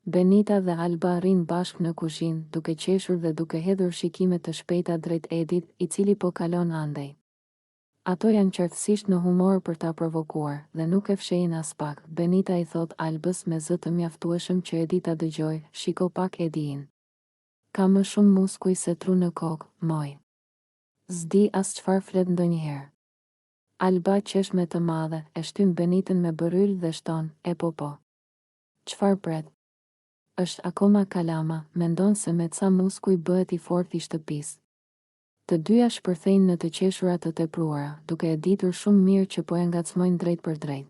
Benita dhe Alba rinë bashkë në kuzhinë, duke qeshur dhe duke hedhur shikime të shpejta drejt Edit, i cili po kalon andej. Ato janë qartësisht në humor për ta provokuar, dhe nuk e fshehin as pak. Benita i thot Albës me zë të mjaftueshëm që Edi ta dëgjoj, shiko pak Edin. Ka më shumë muskuj se tru në kokë, moj. S'di as çfarë flet ndonjëherë. Alba qesh me të madhe, e shtyn Benitën me bëryl dhe shton, e po. Çfarë pret? Është akoma kalama, mendon se me ca muskuj bëhet i fortë i shtëpisë. Të dyja shpërthejnë në të qeshurat të tepruara, duke e ditur shumë mirë që po e ngacmojnë drejt për drejt.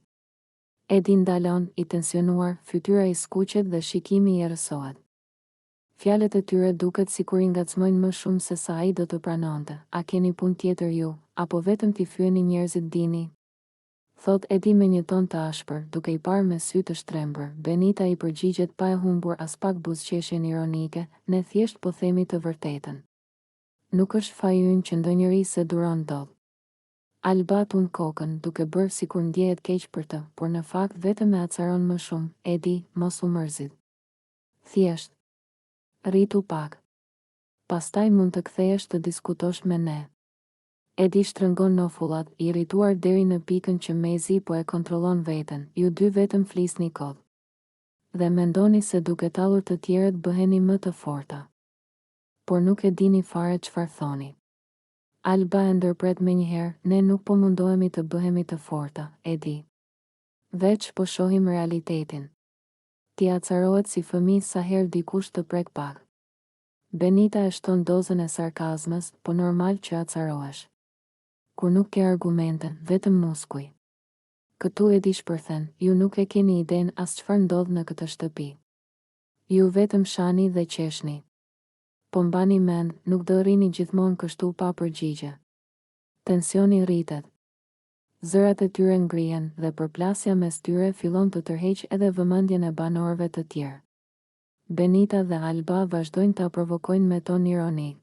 Edi ndalon, i tensionuar, fytyra i skuqet dhe shikimi i errësohet. Fjalët e tyre duket sikur i ngacmojnë më shumë se sa ai do të pranonte. A keni punë tjetër ju, apo vetëm t'i fyeni njerëzit dini? Thot Edi me një ton të ashpër, duke i parë me sy të shtrembur. Benita i përgjigjet pa e humbur as pak buzëqeshjen ironike, ne thjesht po themi të vërtetën. Nuk është faji ynë që ndonjëri se duron dot. Alba tund kokën, duke bërë sikur ndjehet keq për të, por në fakt vetëm e acaron më shumë. Edi, mos u mërzit. Thjesht rritu pak. Pastaj mund të kthehesh të diskutosh me ne. Edi shtrëngon nofullat, i irrituar deri në pikën që mezi po e kontrollon veten. Ju dy vetëm flisni kot. Dhe mendoni se duke tallur të tjerët bëheni më të forta. Por nuk e dini fare çfarë thoni. Alba e ndërpret menjëherë, ne nuk po mundohemi të bëhemi të forta, Edi. Veç po shohim realitetin. Ti acarohet si fëmijë sa herë dikush të prek pak. Benita e shton dozën e sarkazmës, po normal që acarohesh. Kur nuk ke argumente, vetëm muskuj. Këtu Edi shpërthen, ju nuk e keni iden as çfarë ndodh në këtë shtëpi. Ju vetëm shani dhe qeshni. Po mbani mend, nuk do rrini gjithmonë kështu pa përgjigje. Tensioni rritet. Zërat e tyre ngrihen dhe përplasja mes tyre fillon të tërheq edhe vëmendjen e banorëve të tjerë. Benita dhe Alba vazhdojnë ta provokojnë me ton ironik.